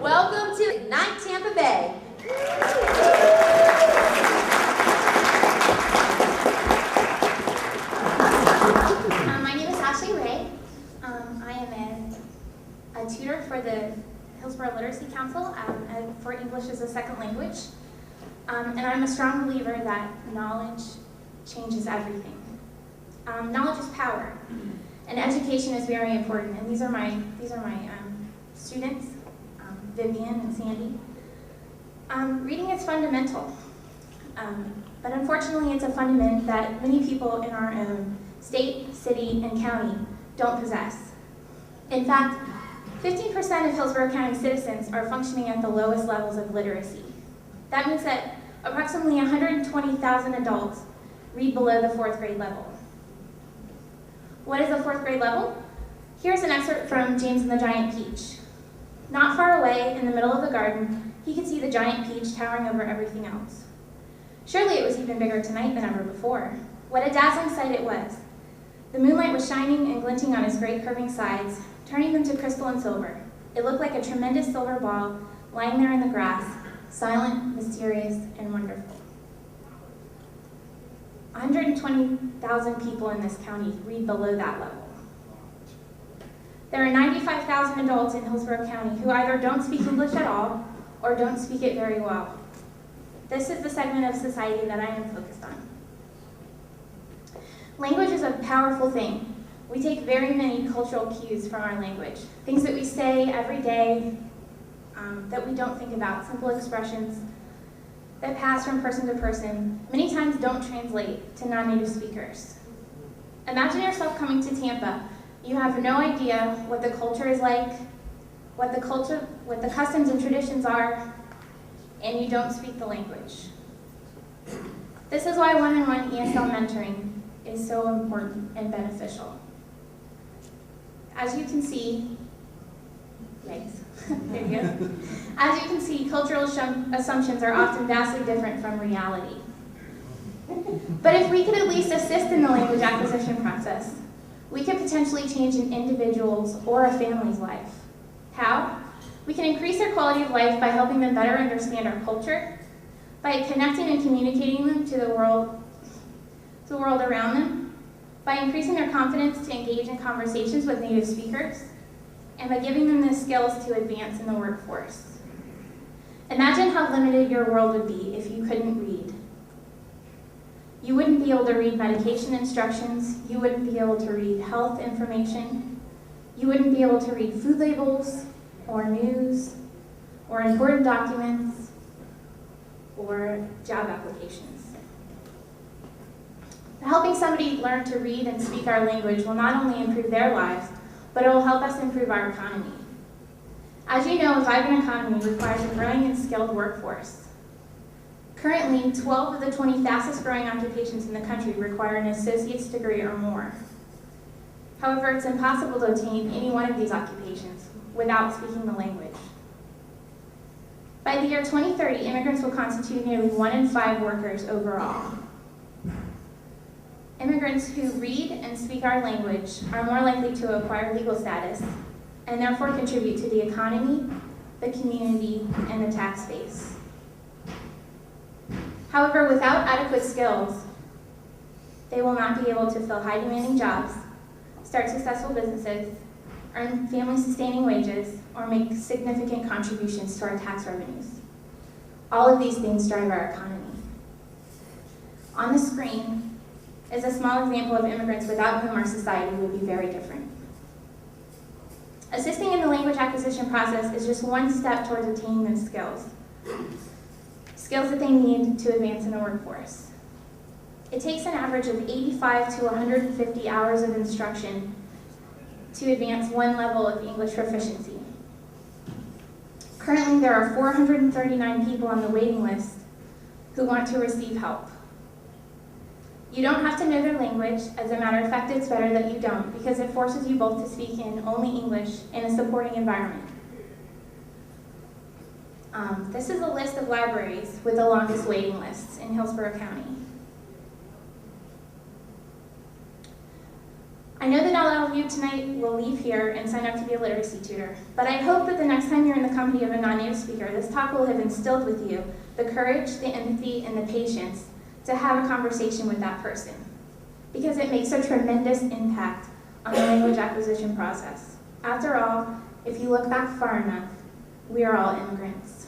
Welcome to Ignite Tampa Bay. My name is Ashley Ray. I am a tutor for the Hillsborough Literacy Council for English as a second language. And I'm a strong believer that knowledge changes everything. Knowledge is power, and education is very important. And these are my students, Vivian and Sandy. Reading is fundamental, but unfortunately it's a fundament that many people in our state, city, and county don't possess. In fact, 15% of Hillsborough County citizens are functioning at the lowest levels of literacy. That means that approximately 120,000 adults read below the 4th grade level. What is the 4th grade level? Here's an excerpt from James and the Giant Peach. Not far away, in the middle of the garden, he could see the giant peach towering over everything else. Surely it was even bigger tonight than ever before. What a dazzling sight it was. The moonlight was shining and glinting on its great curving sides, turning them to crystal and silver. It looked like a tremendous silver ball lying there in the grass, silent, mysterious, and wonderful. 120,000 people in this county read below that level. There are 95,000 adults in Hillsborough County who either don't speak English at all or don't speak it very well. This is the segment of society that I am focused on. Language is a powerful thing. We take very many cultural cues from our language. Things that we say every day that we don't think about, simple expressions that pass from person to person, many times don't translate to non-native speakers. Imagine yourself coming to Tampa. You have no idea what the culture is like, what the customs and traditions are, and you don't speak the language. This is why one-on-one ESL mentoring is so important and beneficial. As you can see, yikes, there you go. As you can see, cultural assumptions are often vastly different from reality. But if we could at least assist in the language acquisition process, we could potentially change an individual's or a family's life. How? We can increase their quality of life by helping them better understand our culture, by connecting and communicating them to the world around them, by increasing their confidence to engage in conversations with native speakers, and by giving them the skills to advance in the workforce. Imagine how limited your world would be if you couldn't read. You wouldn't be able to read medication instructions, you wouldn't be able to read health information, you wouldn't be able to read food labels, or news, or important documents, or job applications. Helping somebody learn to read and speak our language will not only improve their lives, but it will help us improve our economy. As you know, a vibrant economy requires a growing and skilled workforce. Currently, 12 of the 20 fastest growing occupations in the country require an associate's degree or more. However, it's impossible to obtain any one of these occupations without speaking the language. By the year 2030, immigrants will constitute nearly 1 in 5 workers overall. Immigrants who read and speak our language are more likely to acquire legal status and therefore contribute to the economy, the community, and the tax base. However, without adequate skills, they will not be able to fill high-demanding jobs, start successful businesses, earn family-sustaining wages, or make significant contributions to our tax revenues. All of these things drive our economy. On the screen is a small example of immigrants without whom our society would be very different. Assisting in the language acquisition process is just one step towards attaining those skills. Skills that they need to advance in the workforce. It takes an average of 85 to 150 hours of instruction to advance one level of English proficiency. Currently, there are 439 people on the waiting list who want to receive help. You don't have to know their language. As a matter of fact, it's better that you don't, because it forces you both to speak in only English in a supporting environment. This is a list of libraries with the longest waiting lists in Hillsborough County. I know that not all of of you tonight will leave here and sign up to be a literacy tutor, but I hope that the next time you're in the company of a non-native speaker, this talk will have instilled with you the courage, the empathy, and the patience to have a conversation with that person, because it makes a tremendous impact on the language acquisition process. After all, if you look back far enough, we are all immigrants.